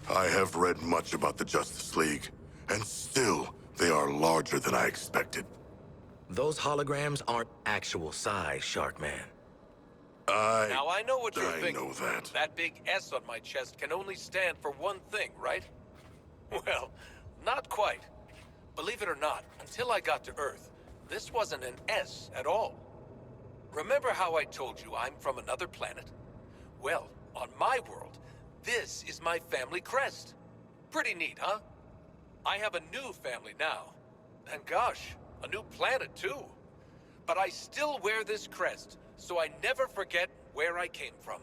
I have read much about the Justice League, and still, they are larger than I expected. Those holograms aren't actual size, Sharkman. Now I know what you're I thinking. know that. That big S on my chest can only stand for one thing, right? Well, not quite. Believe it or not, until I got to Earth, this wasn't an S at all. Remember how I told you I'm from another planet? Well, on my world, this is my family crest. Pretty neat, huh? I have a new family now. And gosh, a new planet too. But I still wear this crest, so I never forget where I came from.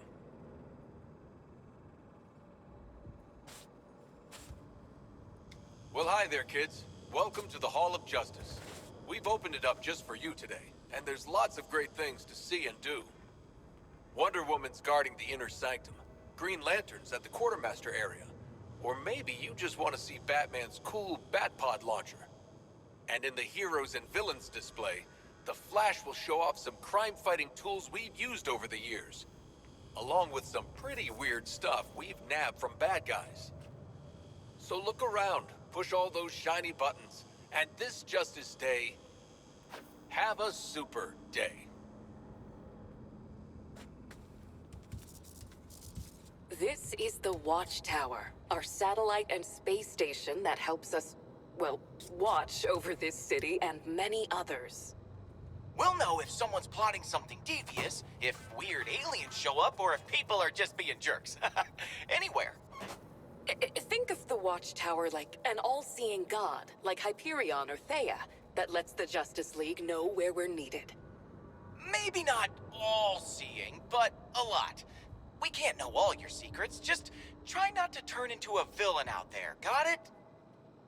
Well, hi there, kids. Welcome to the Hall of Justice. We've opened it up just for you today, and there's lots of great things to see and do. Wonder Woman's guarding the inner sanctum, Green Lantern's at the Quartermaster area, or maybe you just want to see Batman's cool Batpod launcher. And in the Heroes and Villains display, the Flash will show off some crime-fighting tools we've used over the years, along with some pretty weird stuff we've nabbed from bad guys. So look around, push all those shiny buttons, and this Justice Day, have a super day. This is the Watchtower, our satellite and space station that helps us, well, watch over this city and many others. We'll know if someone's plotting something devious, if weird aliens show up, or if people are just being jerks. Anywhere. Think of the Watchtower like an all-seeing god, like Hyperion or Theia, that lets the Justice League know where we're needed. Maybe not all-seeing, but a lot. We can't know all your secrets. Just try not to turn into a villain out there, got it?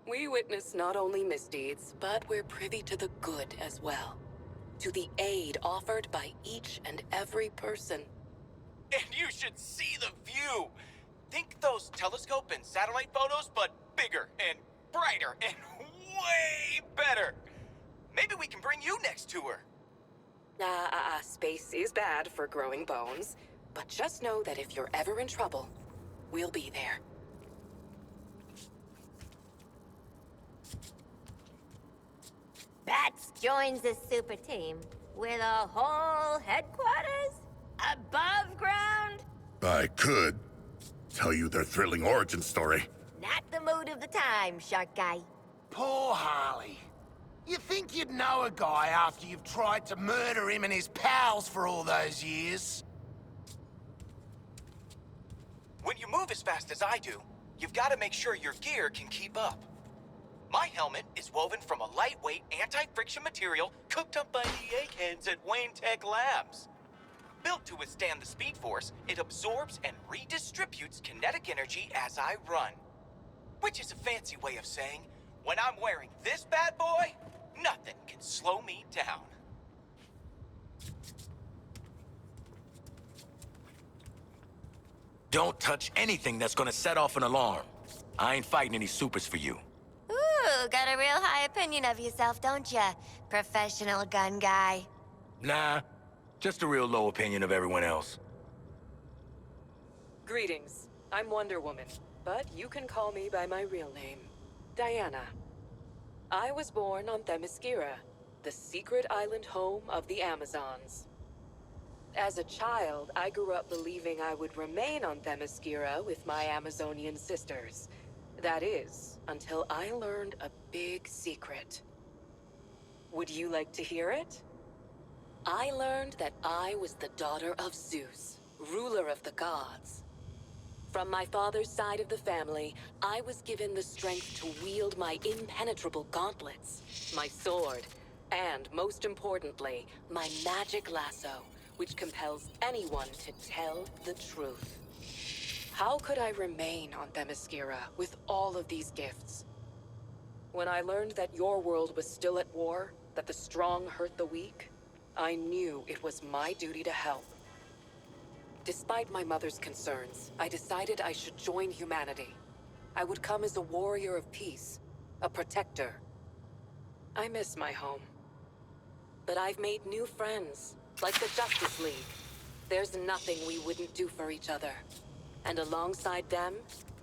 We witness not only misdeeds, but we're privy to the good as well. To the aid offered by each and every person. And you should see the view! Think those telescope and satellite photos, but bigger and brighter and way better. Maybe we can bring you next tour. Space is bad for growing bones, but just know that if you're ever in trouble, we'll be there. Bats joins the super team with a whole headquarters above ground. I could tell you their thrilling origin story. Not the mood of the time, Shark Guy. Poor Harley. You think you'd know a guy after you've tried to murder him and his pals for all those years? When you move as fast as I do, you've got to make sure your gear can keep up. My helmet is woven from a lightweight, anti-friction material cooked up by the eggheads at Wayne Tech Labs. Built to withstand the Speed Force, it absorbs and redistributes kinetic energy as I run. Which is a fancy way of saying, when I'm wearing this bad boy, nothing can slow me down. Don't touch anything that's gonna set off an alarm. I ain't fighting any supers for you. Ooh, got a real high opinion of yourself, don't ya? Professional gun guy. Nah, just a real low opinion of everyone else. Greetings. I'm Wonder Woman, but you can call me by my real name, Diana. I was born on Themyscira, the secret island home of the Amazons. As a child, I grew up believing I would remain on Themyscira with my Amazonian sisters. That is, until I learned a big secret. Would you like to hear it? I learned that I was the daughter of Zeus, ruler of the gods. From my father's side of the family, I was given the strength to wield my impenetrable gauntlets, my sword, and most importantly, my magic lasso, which compels anyone to tell the truth. How could I remain on Themyscira with all of these gifts? When I learned that your world was still at war, that the strong hurt the weak, I knew it was my duty to help. Despite my mother's concerns, I decided I should join humanity. I would come as a warrior of peace, a protector. I miss my home. But I've made new friends, like the Justice League. There's nothing we wouldn't do for each other. And alongside them,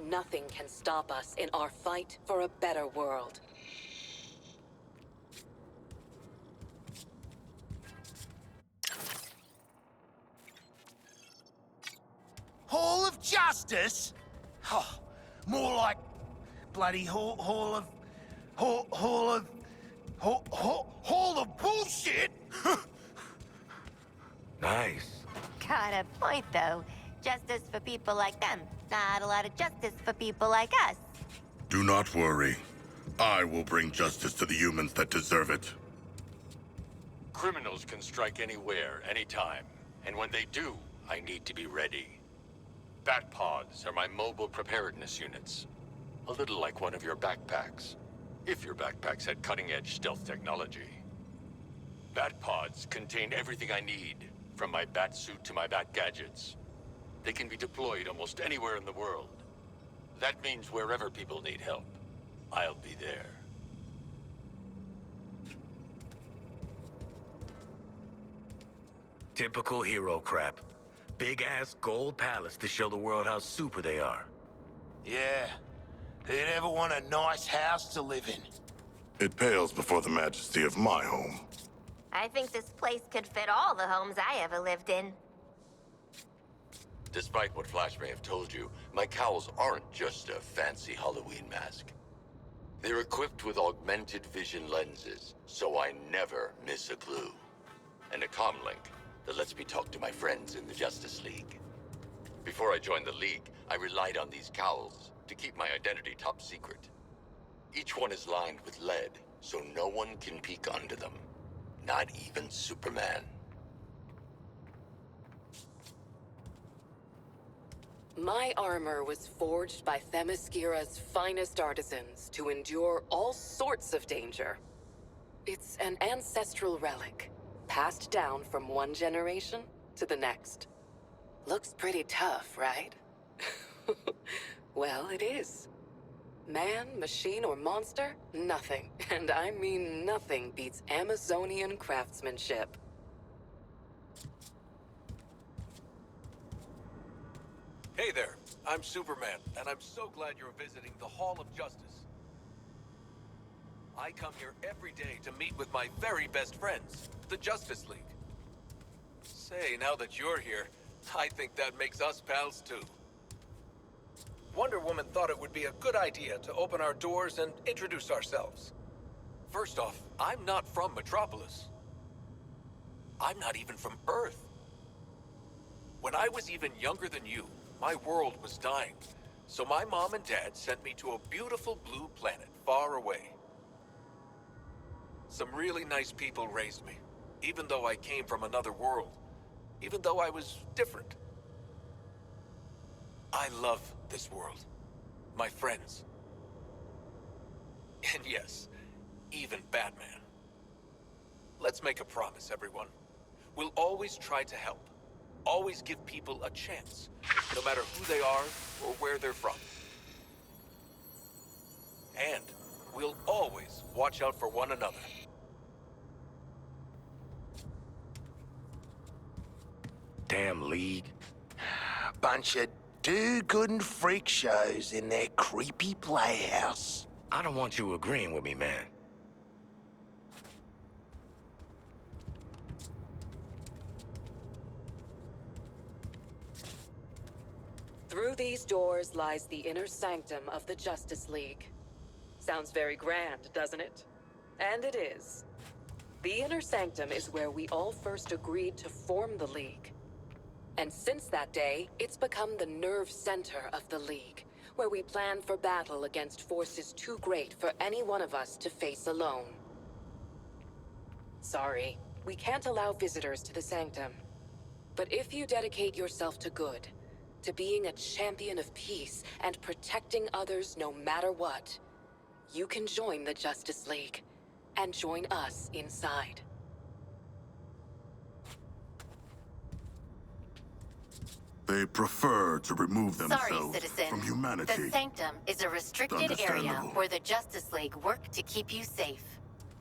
Nothing can stop us in our fight for a better world. Hall of Justice? Oh, more like bloody Hall of bullshit? Nice. Got a point, though. Justice for people like them. Not a lot of justice for people like us. Do not worry. I will bring justice to the humans that deserve it. Criminals can strike anywhere, anytime. And when they do, I need to be ready. Bat pods are my mobile preparedness units. A little like one of your backpacks. If your backpacks had cutting-edge stealth technology. Bat pods contain everything I need, from my bat suit to my bat gadgets. They can be deployed almost anywhere in the world. That means wherever people need help, I'll be there. Typical hero crap. Big-ass gold palace to show the world how super they are. Yeah. Who'd ever want a nice house to live in? It pales before the majesty of my home. I think this place could fit all the homes I ever lived in. Despite what Flash may have told you, my cowls aren't just a fancy Halloween mask. They're equipped with augmented vision lenses, so I never miss a clue. And a comlink that lets me talk to my friends in the Justice League. Before I joined the League, I relied on these cowls to keep my identity top secret. Each one is lined with lead, so no one can peek under them. Not even Superman. My armor was forged by Themyscira's finest artisans to endure all sorts of danger. It's an ancestral relic, passed down from one generation to the next. Looks pretty tough, right? Well, it is. Man, machine, or monster? Nothing, and I mean nothing, beats Amazonian craftsmanship. Hey there, I'm Superman, and I'm so glad you're visiting the Hall of Justice. I come here every day to meet with my very best friends, the Justice League. Say, now that you're here, I think that makes us pals too. Wonder Woman thought it would be a good idea to open our doors and introduce ourselves. First off, I'm not from Metropolis. I'm not even from Earth. When I was even younger than you, my world was dying. So my mom and dad sent me to a beautiful blue planet far away. Some really nice people raised me, even though I came from another world, even though I was different. I love this world, my friends, and yes, even Batman. Let's make a promise, everyone. We'll always try to help, always give people a chance, no matter who they are or where they're from. And we'll always watch out for one another. Damn League. Bunch of do-good freak shows in their creepy playhouse. I don't want you agreeing with me, man. Through these doors lies the inner sanctum of the Justice League. Sounds very grand, doesn't it? And it is. The inner sanctum is where we all first agreed to form the League. And since that day, it's become the nerve center of the League, where we plan for battle against forces too great for any one of us to face alone. Sorry, we can't allow visitors to the sanctum. But if you dedicate yourself to good, to being a champion of peace and protecting others no matter what, you can join the Justice League and join us inside. They prefer to remove Sorry, themselves citizen. from humanity. The Sanctum is a restricted area Understandable. where the Justice League work to keep you safe.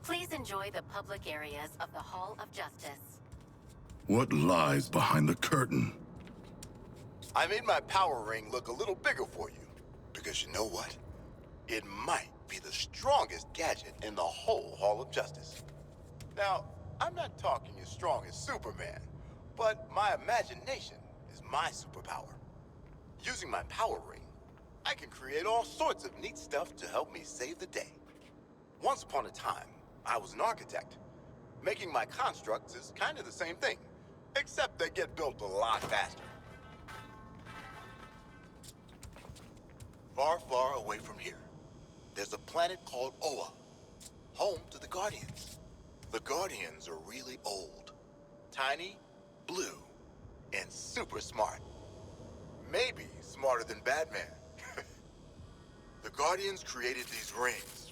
Please enjoy the public areas of the Hall of Justice. What lies behind the curtain? I made my power ring look a little bigger for you. Because you know what? It might be the strongest gadget in the whole Hall of Justice. Now, I'm not talking as strong as Superman, but my imagination is my superpower. Using my power ring, I can create all sorts of neat stuff to help me save the day. Once upon a time, I was an architect. Making my constructs is kind of the same thing, except they get built a lot faster. Far, far away from here, there's a planet called Oa, home to the Guardians. The Guardians are really old, tiny, blue, and super smart. Maybe smarter than Batman. The Guardians created these rings.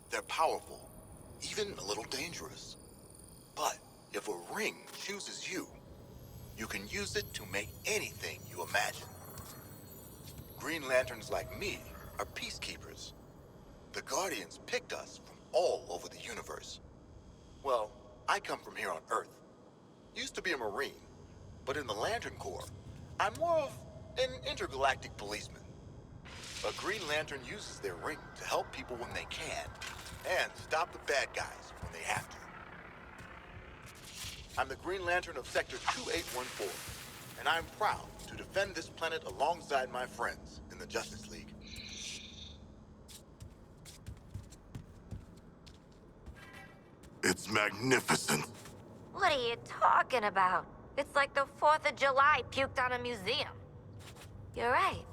They're powerful, even a little dangerous. But if a ring chooses you, you can use it to make anything you imagine. Green Lanterns like me are peacekeepers. The Guardians picked us from all over the universe. Well, I come from here on Earth. Used to be a Marine, but in the Lantern Corps, I'm more of an intergalactic policeman. A Green Lantern uses their ring to help people when they can, and stop the bad guys when they have to. I'm the Green Lantern of Sector 2814, and I'm proud to defend this planet alongside my friends in the Justice League. It's magnificent. What are you talking about? It's like the 4th of July puked on a museum. You're right.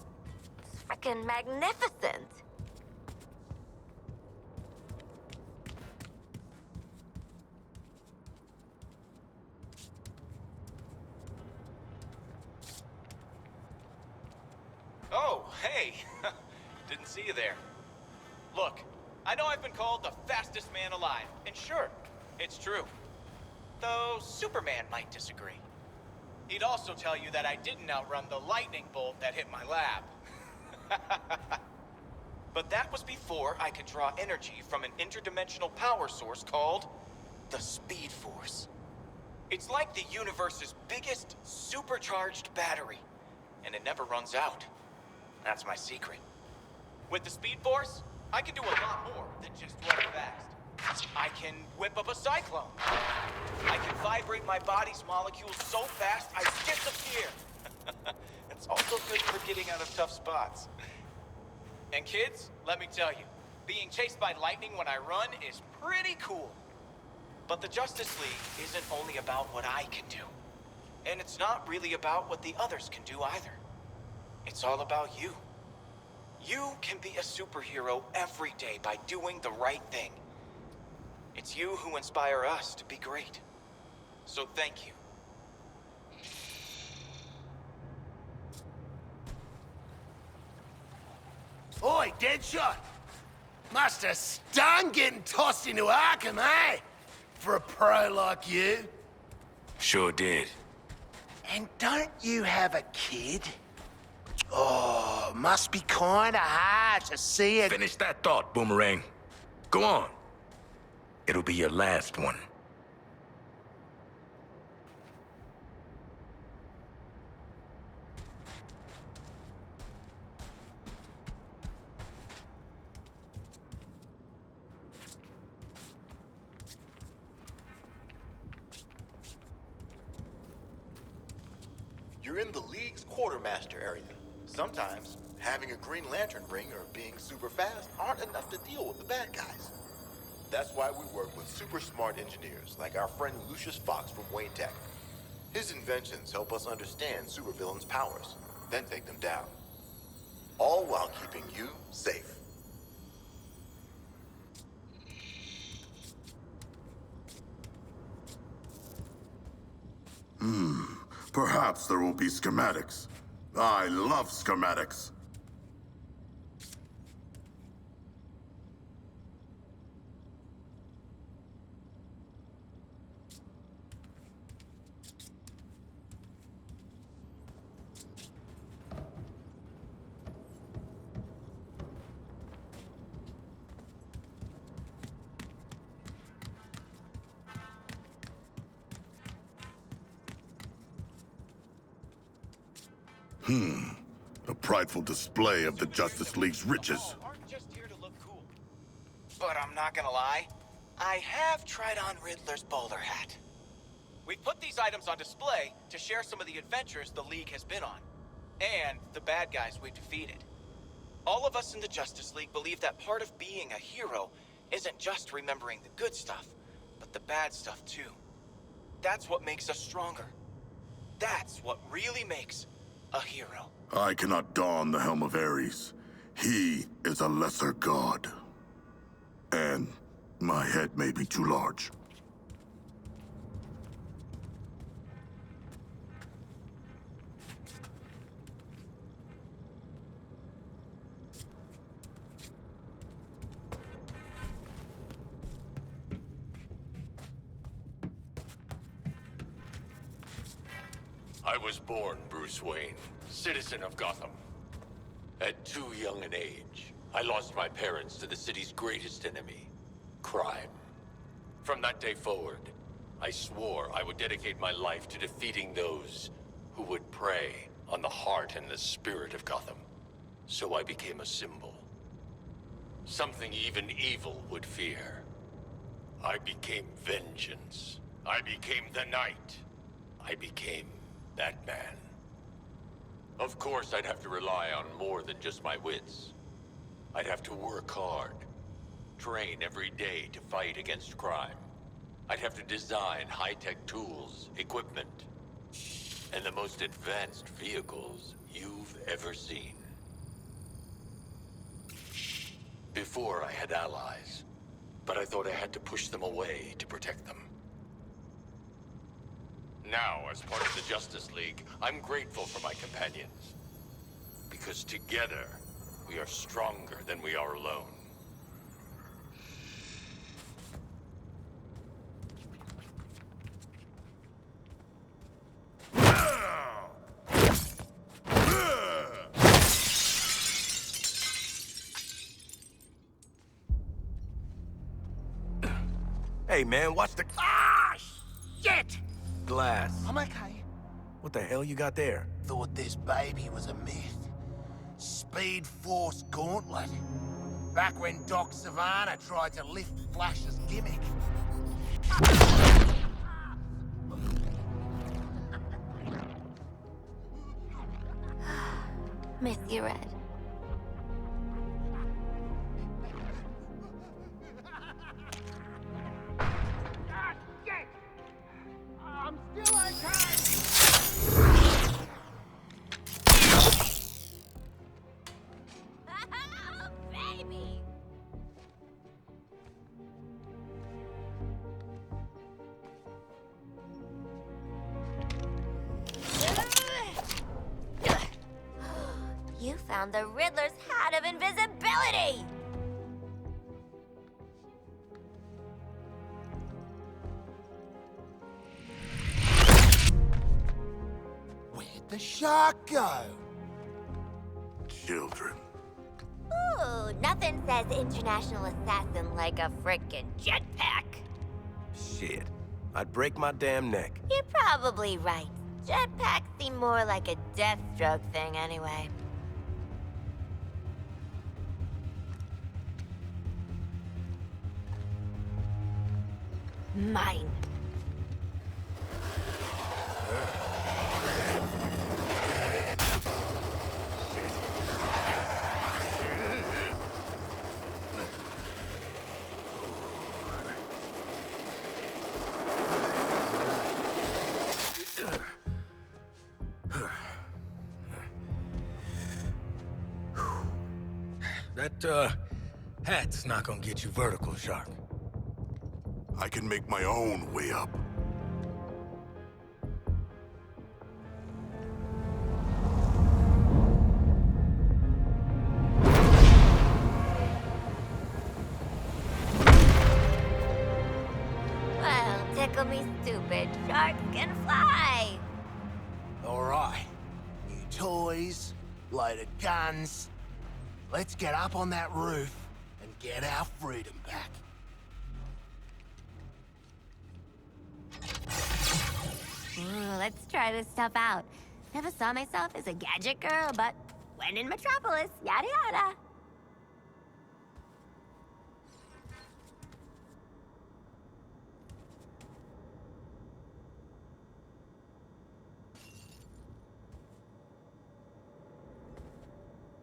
It's frickin' magnificent. Oh, hey! Didn't see you there. Look, I know I've been called the fastest man alive, and sure, it's true. Though Superman might disagree. He'd also tell you that I didn't outrun the lightning bolt that hit my lab. But that was before I could draw energy from an interdimensional power source called the Speed Force. It's like the universe's biggest supercharged battery, and it never runs out. That's my secret. With the Speed Force, I can do a lot more than just run fast. I can whip up a cyclone. I can vibrate my body's molecules so fast I disappear. It's also good for getting out of tough spots. And kids, let me tell you, being chased by lightning when I run is pretty cool. But the Justice League isn't only about what I can do. And it's not really about what the others can do either. It's all about you. You can be a superhero every day by doing the right thing. It's you who inspire us to be great. So thank you. Oi, Deadshot! Must have stung getting tossed into Arkham, eh? For a pro like you. Sure did. And don't you have a kid? Oh, must be kinda hard to see it. Finish that thought, Boomerang. Go on. It'll be your last one. You're in the League's quartermaster area. Sometimes, having a Green Lantern ring or being super fast aren't enough to deal with the bad guys. That's why we work with super smart engineers like our friend Lucius Fox from Wayne Tech. His inventions help us understand supervillains' powers, then take them down. All while keeping you safe. Perhaps there will be schematics. I love schematics. A prideful display of the Justice League's riches. Aren't just here to look cool. But I'm not gonna lie, I have tried on Riddler's bowler hat. We've put these items on display to share some of the adventures the League has been on, and the bad guys we've defeated. All of us in the Justice League believe that part of being a hero isn't just remembering the good stuff, but the bad stuff too. That's what makes us stronger. That's what really makes a hero. I cannot don the helm of Ares. He is a lesser god. And my head may be too large. I was born Bruce Wayne, citizen of Gotham. At too young an age, I lost my parents to the city's greatest enemy, crime. From that day forward, I swore I would dedicate my life to defeating those who would prey on the heart and the spirit of Gotham. So I became a symbol. Something even evil would fear. I became vengeance. I became the Knight. I became Batman. Of course, I'd have to rely on more than just my wits. I'd have to work hard, train every day to fight against crime. I'd have to design high-tech tools, equipment, and the most advanced vehicles you've ever seen. Before, I had allies, but I thought I had to push them away to protect them. Now, as part of the Justice League, I'm grateful for my companions. Because together, we are stronger than we are alone. Hey, man, watch the Ah, shit! glass. I'm okay. What the hell you got there? Thought this baby was a myth. Speed Force Gauntlet. Back when Doc Savannah tried to lift Flash's gimmick. Miss you, Red. Ah, shit! I'm still okay! Baby! You found the Riddler's hat of invisibility! Where'd the shark go? Children. Ooh, nothing says international assassin like a frickin' jetpack. Shit. I'd break my damn neck. You're probably right. Jetpacks seem more like a Deathstroke thing anyway. Mine. That, hat's not gonna get you vertical, Shark. I can make my own way up. Well, tickle me stupid. Sharks can fly. All right. New toys, load of guns. Let's get up on that roof and get our freedom back. Ooh, let's try this stuff out. Never saw myself as a gadget girl, but when in Metropolis, yada yada.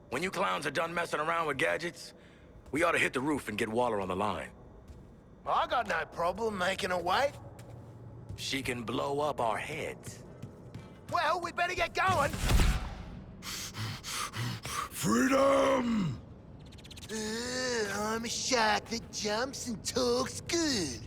When you clowns are done messing around with gadgets, we ought to hit the roof and get Waller on the line. I got no problem making her wait. She can blow up our heads. Well, we better get going. Freedom! I'm a shark that jumps and talks good.